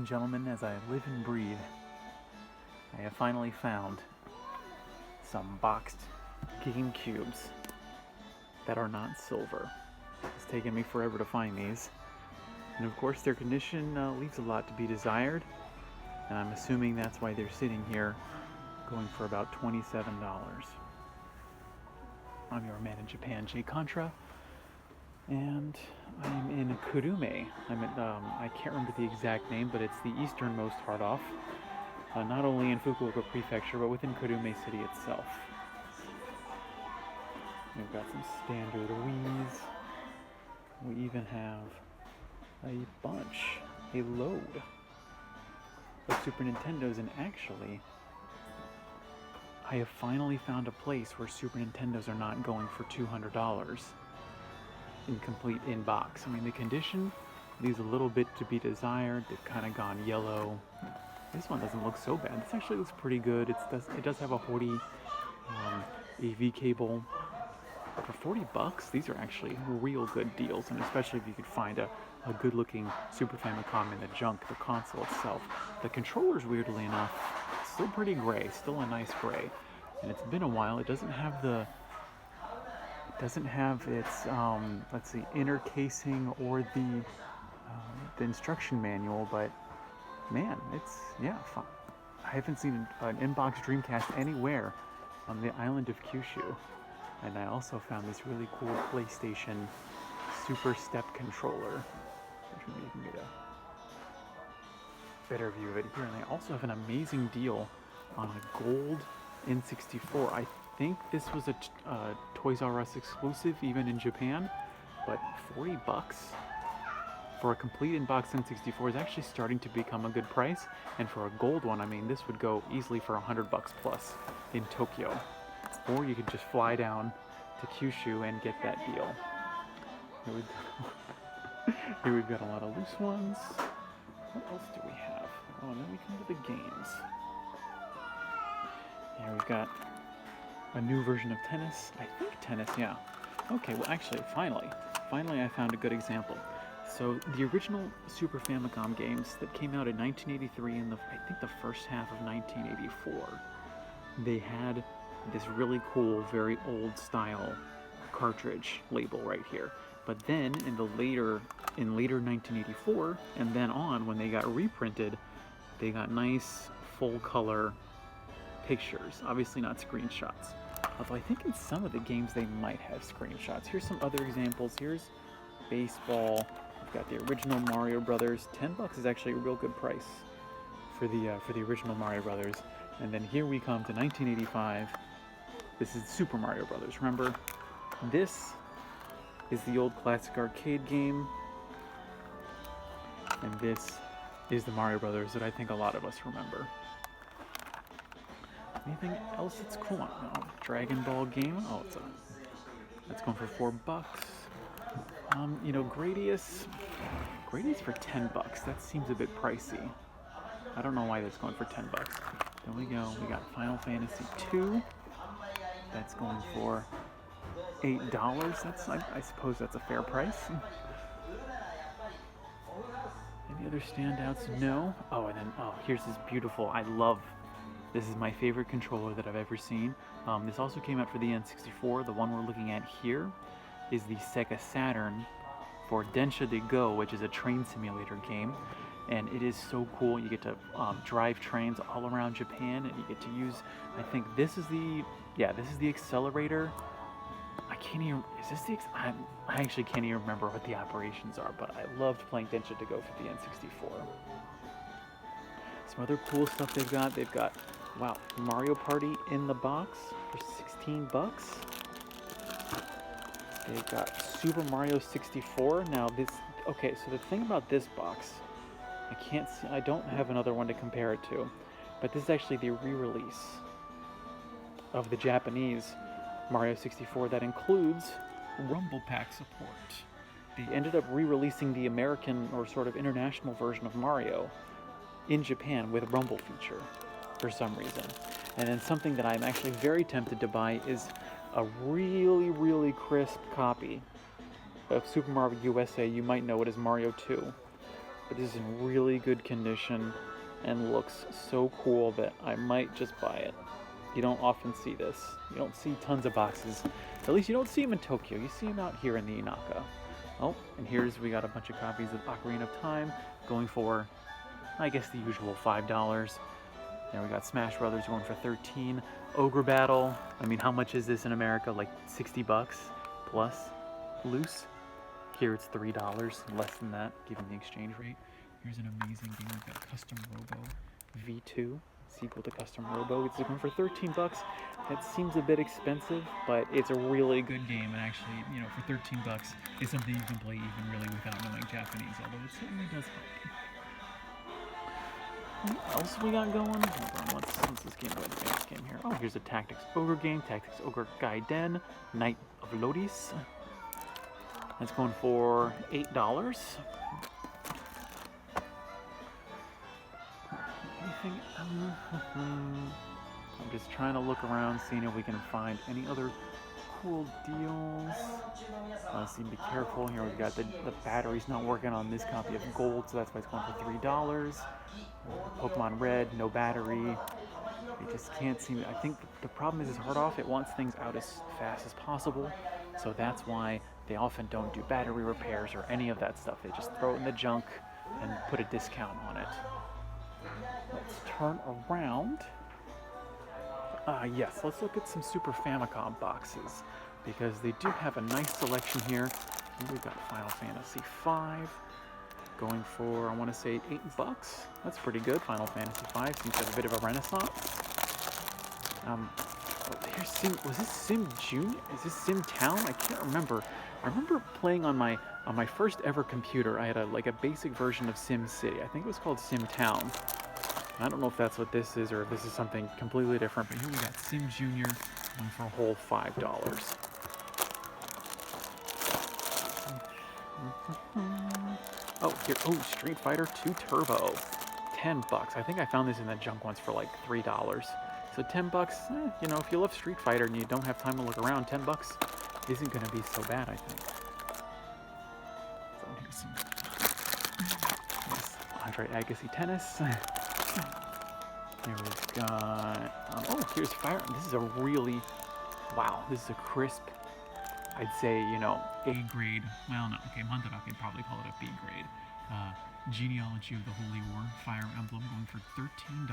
and gentlemen, as I live and breathe, I have finally found some boxed GameCubes that are not silver. It's taken me forever to find these. And of course their condition leaves a lot to be desired, and I'm assuming that's why they're sitting here going for about $27. I'm your man in Japan, Jay Contra, and I'm in Kurume. I'm at, I can't remember the exact name, but it's the easternmost part off, not only in Fukuoka Prefecture, but within Kurume City itself. We've got some standard Wii's. We even have a load of Super Nintendos, and actually, I have finally found a place where Super Nintendos are not going for $200 in complete in-box. I mean, the condition leaves a little bit to be desired. They've kind of gone yellow. This one doesn't look so bad. This actually looks pretty good. It does have a 40 AV cable. For 40 bucks, these are actually real good deals, and especially if you could find a good-looking Super Famicom in the junk, the console itself. The controller's, weirdly enough, still pretty gray, still a nice gray, and it's been a while. It doesn't have its let's see, inner casing or the instruction manual, but man, it's fun. I haven't seen an in-box Dreamcast anywhere on the island of Kyushu. And I also found this really cool PlayStation Super Step controller, which maybe you can get a better view of it here. And they also have an amazing deal on a gold N64. I think this was a Toys R Us exclusive, even in Japan, but 40 bucks for a complete in-box N64 is actually starting to become a good price. And for a gold one, I mean, this would go easily for 100 bucks plus in Tokyo. Or you could just fly down to Kyushu and get that deal. Here we've got a lot of loose ones. What else do we have? Oh, and then we come to the games. Here we've got a new version of tennis. I think tennis, yeah. Okay, well actually, finally I found a good example. So the original Super Famicom games that came out in 1983 and I think the first half of 1984, they had this really cool, very old style cartridge label right here. But then in later 1984 and then on, when they got reprinted, they got nice full color pictures. Obviously not screenshots. Although I think in some of the games they might have screenshots. Here's some other examples. Here's baseball. We've got the original Mario Brothers. 10 bucks is actually a real good price for the original Mario Brothers. And then here we come to 1985. This is Super Mario Brothers. Remember, this is the old classic arcade game, and this is the Mario Brothers that I think a lot of us remember. Anything else that's cool? No, Dragon Ball game. Oh, that's going for 4 bucks. You know, Gradius for 10 bucks. That seems a bit pricey. I don't know why that's going for 10 bucks. There we go. We got Final Fantasy II. That's going for $8. I suppose that's a fair price. Any other standouts? No. Oh, and then here's this beautiful. This is my favorite controller that I've ever seen. This also came out for the N64. The one we're looking at here is the Sega Saturn for Densha de Go, which is a train simulator game. And it is so cool. You get to drive trains all around Japan, and you get to use, I think this is the accelerator. I actually can't even remember what the operations are, but I loved playing Densha to Go for the N64. Some other cool stuff they've got. Wow, Mario Party in the box for 16 bucks. They've got Super Mario 64. Now so the thing about this box, I don't have another one to compare it to, but this is actually the re-release of the Japanese Mario 64 that includes Rumble Pack support. They ended up re-releasing the American or sort of international version of Mario in Japan with Rumble feature for some reason. And then something that I'm actually very tempted to buy is a really, really crisp copy of Super Mario USA. You might know it as Mario 2. but this is in really good condition and looks so cool that I might just buy it. You don't often see this. You don't see tons of boxes. At least you don't see them in Tokyo. You see them out here in the Inaka. Oh, and we got a bunch of copies of Ocarina of Time going for, I guess, the usual $5. There we got Smash Brothers going for 13. Ogre Battle. I mean, how much is this in America? Like 60 bucks plus loose. Here it's $3, less than that, given the exchange rate. Here's an amazing game. We've got Custom Robo V2, sequel to Custom Robo. It's going for 13 bucks. That seems a bit expensive, but it's a really good game. And actually, you know, for 13 bucks, it's something you can play even really without knowing Japanese, although it certainly does help. What else we got going? Hold on, what's this game? What advanced game here? Oh, here's a Tactics Ogre game, Tactics Ogre Gaiden, Knight of Lodis. That's going for $8. Anything? I'm just trying to look around, seeing if we can find any other cool deals. So be careful. Here we've got the battery's not working on this copy of Gold, so that's why it's going for $3. Pokemon Red, no battery. It just can't seem. I think the problem is it's hard off. It wants things out as fast as possible, so that's why they often don't do battery repairs or any of that stuff. They just throw it in the junk and put a discount on it. Let's turn around. Yes, let's look at some Super Famicom boxes, because they do have a nice selection here. We've got Final Fantasy V going for, I want to say, $8. That's pretty good. Final Fantasy V seems to have a bit of a renaissance. Here's Sim. Was this Sim Junior? Is this Sim Town? I can't remember. I remember playing on my first ever computer. I had a basic version of Sim City. I think it was called Sim Town. I don't know if that's what this is or if this is something completely different, but here we got Sim Junior going for a whole $5. Oh, here, Street Fighter 2 Turbo, $10. I think I found this in the junk once for like $3. So $10, you know, if you love Street Fighter and you don't have time to look around, $10 isn't going to be so bad, I think. So here's some Andre Agassi Tennis. Here we've got, here's Fire. This is a really, wow, this is a crisp, I'd say, you know, A grade. Well, no, okay, Mandara could probably call it a B grade. Genealogy of the Holy War, Fire Emblem going for $13.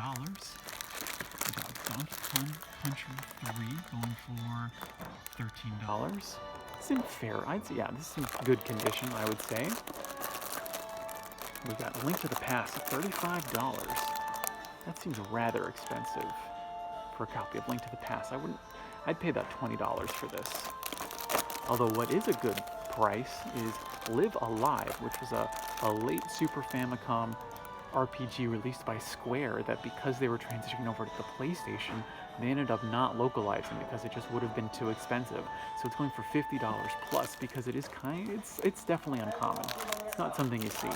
We got Donkey Kong Country 3 going for $13. Seems fair. I'd say, yeah, this is in good condition, I would say. We got Link to the Past at $35. That seems rather expensive for a copy of Link to the Past. I'd pay about $20 for this. Although what is a good price is Live Alive, which was a late Super Famicom RPG released by Square that, because they were transitioning over to the PlayStation, they ended up not localizing because it just would have been too expensive. So it's going for $50 plus, because it is it's definitely uncommon. It's not something you see.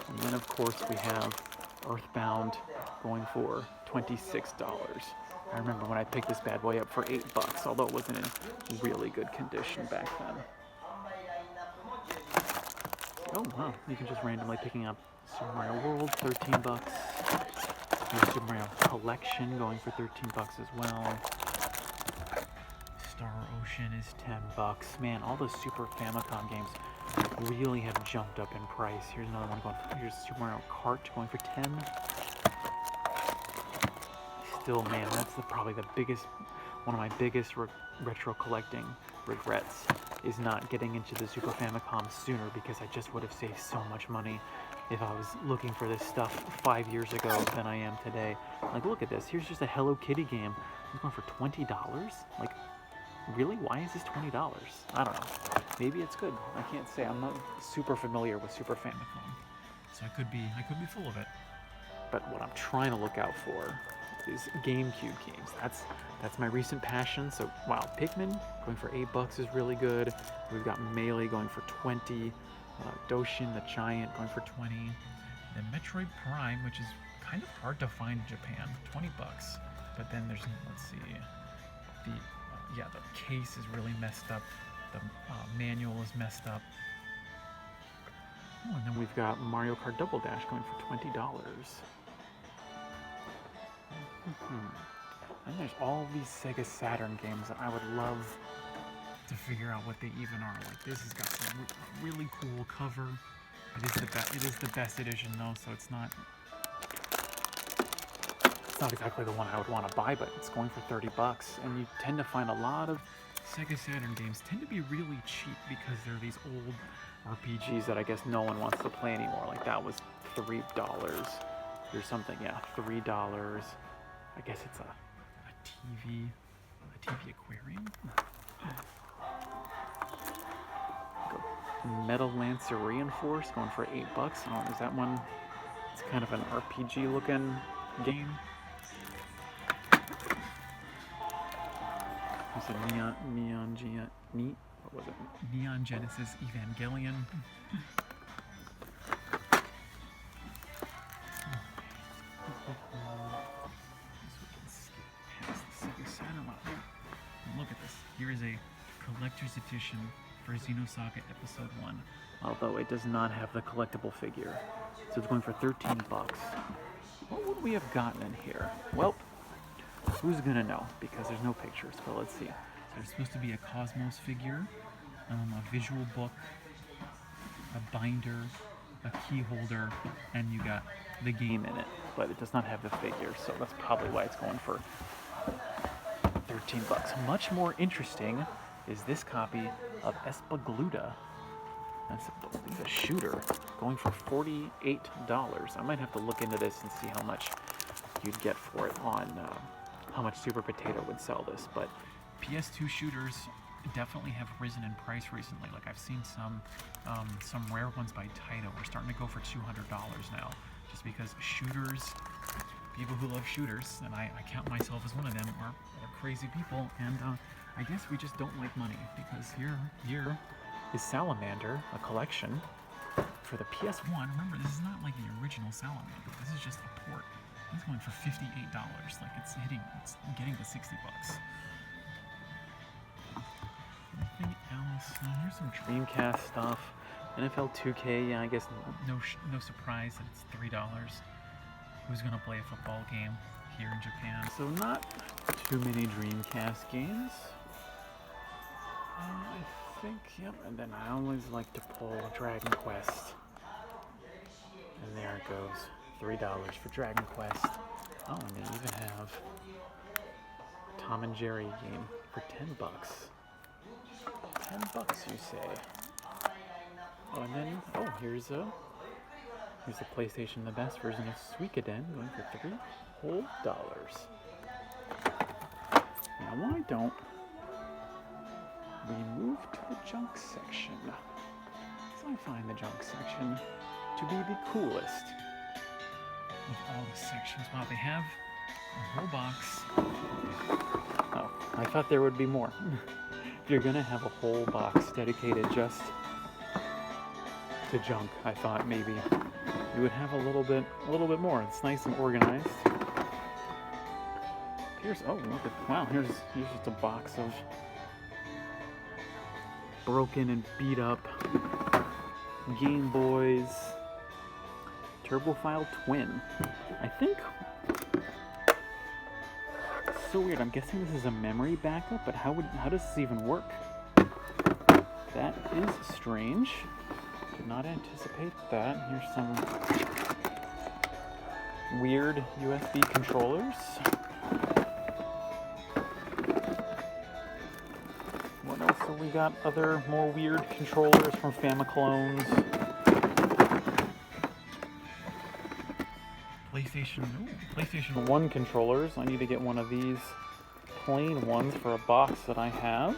And then of course we have Earthbound going for $26. I remember when I picked this bad boy up for $8, although it wasn't in really good condition back then. Oh wow, you can just randomly picking up Super Mario World, $13. Here's Super Mario Collection going for $13 as well. Star Ocean is $10. Man, all the Super Famicom games really have jumped up in price. Here's another one here's Super Mario Kart going for $10. Still, man, that's probably one of my biggest retro collecting regrets is not getting into the Super Famicom sooner, because I just would have saved so much money if I was looking for this stuff 5 years ago than I am today. Like, look at this. Here's just a Hello Kitty game. It's going for $20. Like, really? Why is this $20? I don't know. Maybe it's good. I can't say. I'm not super familiar with Super Famicom, so I could be full of it. But what I'm trying to look out for is GameCube games. That's my recent passion. So wow, Pikmin going for $8 is really good. We've got Melee going for $20. Doshin the Giant going for $20. Then Metroid Prime, which is kind of hard to find in Japan, $20. But then there's, let's see, the case is really messed up. The manual is messed up. Oh, and then we've got Mario Kart Double Dash going for $20. And there's all these Sega Saturn games that I would love to figure out what they even are. Like this has got some really cool cover. It is the best edition though, so it's not exactly the one I would want to buy, but it's going for $30. And you tend to find a lot of Sega Saturn games tend to be really cheap because they're these old RPGs that I guess no one wants to play anymore. Like that was $3 or something. Yeah, $3. I guess it's a TV aquarium. Metal Lancer Reinforce going for $8. Oh, is that one? It's kind of an RPG looking game. There's a what was it? Neon Genesis Evangelion. Look at this. Here is a collector's edition for Xenosaga Episode 1. Although it does not have the collectible figure. So it's going for $13. What would we have gotten in here? Well, who's gonna know? Because there's no pictures, but let's see. So there's supposed to be a Cosmos figure, a visual book, a binder, a key holder, and you got the game in it. But it does not have the figure, so that's probably why it's going for $13. Much more interesting is this copy of Espagluda. That's a shooter going for $48. I might have to look into this and see how much you'd get for it on how much Super Potato would sell this. But PS2 shooters definitely have risen in price recently. Like I've seen some rare ones by Taito are starting to go for $200 now, just because shooters, people who love shooters, and I count myself as one of them, are crazy people, and I guess we just don't like money, because here is Salamander, a collection for the PS1. Remember, this is not like the original Salamander. This is just a port. It's going for $58. Like it's getting to $60. Anything else? Here's some Dreamcast stuff. NFL 2K. Yeah, I guess no surprise that it's $3. Who's gonna play a football game here in Japan? So not too many Dreamcast games. I think, yep. And then I always like to pull Dragon Quest. And there it goes. $3 for Dragon Quest. Oh, and they even have Tom and Jerry game for $10. $10, you say? Oh, and then here's the PlayStation, the best version of Suikoden, going for $3 whole. Now, why don't we move to the junk section? Because I find the junk section to be the coolest of all the sections. Wow, they have a whole box. Oh, I thought there would be more. If you're gonna have a whole box dedicated just to junk, I thought maybe you would have a little bit more. It's nice and organized. Here's here's just a box of broken and beat up Game Boys. Turbophile Twin. I think it's so weird. I'm guessing this is a memory backup, but how does this even work? That is strange. Did not anticipate that. Here's some weird USB controllers. What else have we got? Other more weird controllers from Famiclones. PlayStation 1 controllers. I need to get one of these plain ones for a box that I have.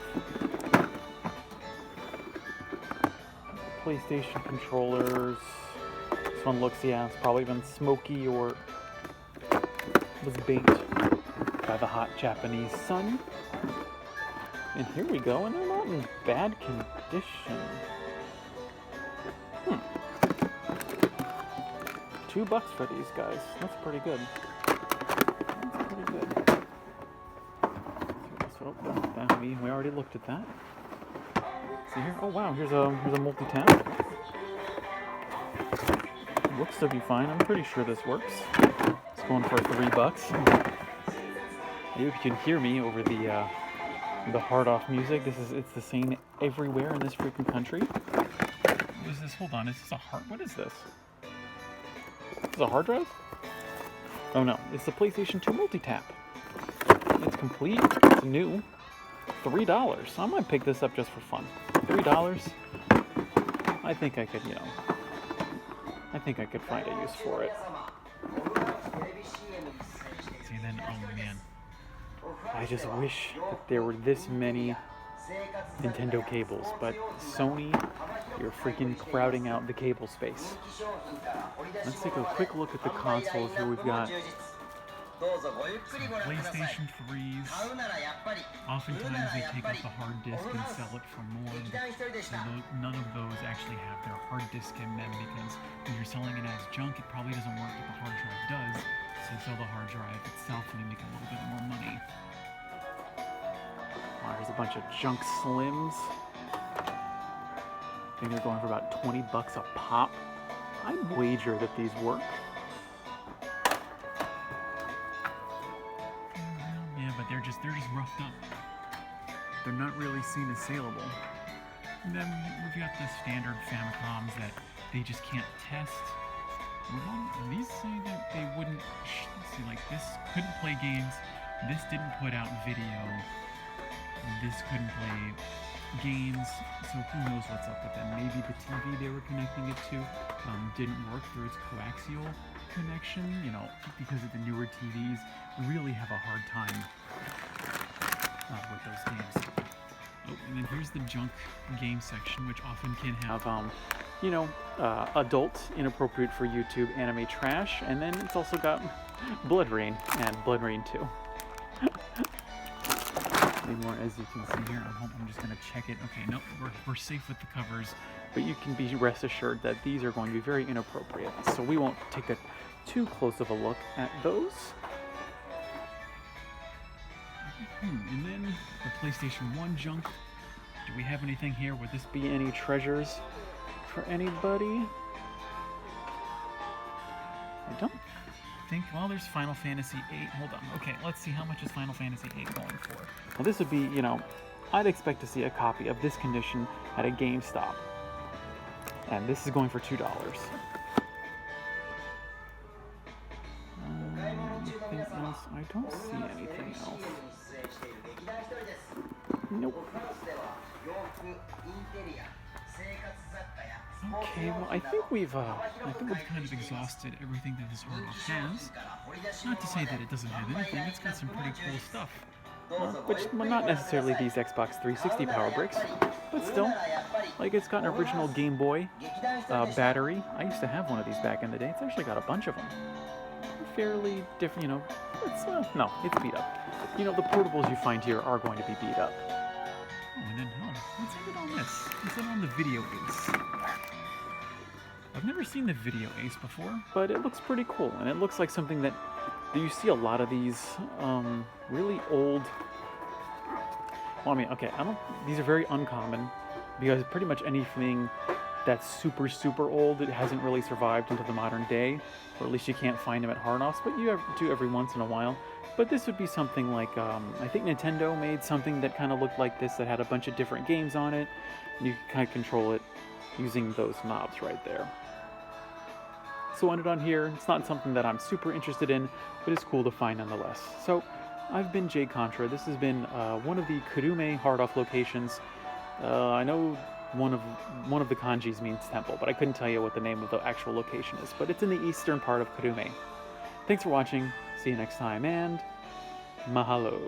PlayStation controllers. This one looks, it's probably been smoky or was baked by the hot Japanese sun. And here we go, and they're not in bad condition. $2 for these guys. That's pretty good. We already looked at that. See here? Oh wow, here's a multi-tap. Looks to be fine. I'm pretty sure this works. It's going for $3. Maybe you can hear me over the hard-off music. It's the same everywhere in this freaking country. What is this? Hold on. Is this a hard? What is this? Is this a hard drive? Oh no, it's the PlayStation 2 multi-tap. It's complete. It's new. $3. I might pick this up just for fun. $3. I think I could, I think I could find a use for it. See, then, oh man. I just wish that there were this many Nintendo cables, but Sony, you're freaking crowding out the cable space. Let's take a quick look at the consoles here. We've got PlayStation 3s. Oftentimes they take out the hard disk and sell it for more. So none of those actually have their hard disk in them, because when you're selling it as junk, it probably doesn't work, but the hard drive does. So you sell the hard drive itself and you make a little bit more money. There's a bunch of junk slims. I think they're going for about $20 a pop. I'd wager that these work. Yeah, but they're just roughed up. They're not really seen as saleable. And then we've got the standard Famicoms that they just can't test. These say that they wouldn't. See, like this couldn't play games. This didn't put out video. This couldn't play games, so who knows what's up with them. Maybe the TV they were connecting it to didn't work through its coaxial connection, because of the newer TVs really have a hard time with those games. Oh, and then here's the junk game section, which often can have, adult, inappropriate for YouTube anime trash, and then it's also got Blood Rain and Blood Rain 2. Anymore, as you can see here. I'm just going to check it. Okay, nope, we're safe with the covers, but you can be rest assured that these are going to be very inappropriate, so we won't take a too close of a look at those. And then the PlayStation 1 junk. Do we have anything here? Would this be any treasures for anybody? I don't think. Well, there's Final Fantasy VIII. Hold on. Okay, let's see, how much is Final Fantasy VIII going for? Well, this would be, I'd expect to see a copy of this condition at a GameStop. And this is going for $2. Anything else? I don't see anything else. Nope. Okay, well, I think we've kind of exhausted everything that this hard-off has. Not to say that it doesn't have anything. It's got some pretty cool stuff. Well, not necessarily these Xbox 360 power bricks, but still, like, it's got an original Game Boy battery. I used to have one of these back in the day. It's actually got a bunch of them. Fairly different, no, it's beat up. The portables you find here are going to be beat up. Oh, and then, what's it on this? What's it on the Video Ace? I've never seen the Video Ace before, but it looks pretty cool, and it looks like something that you see a lot of these really old. Well, these are very uncommon, because pretty much anything that's super, super old, it hasn't really survived into the modern day, or at least you can't find them at hard-offs, but you do every once in a while. But this would be something like, I think Nintendo made something that kind of looked like this, that had a bunch of different games on it. You can kind of control it using those knobs right there. So ended on here. It's not something that I'm super interested in, but it's cool to find nonetheless. So I've been Jay Contra. This has been one of the Kurume hard-off locations. I know one of the kanjis means temple, but I couldn't tell you what the name of the actual location is. But it's in the eastern part of Kurume. Thanks for watching. See you next time, and mahalo.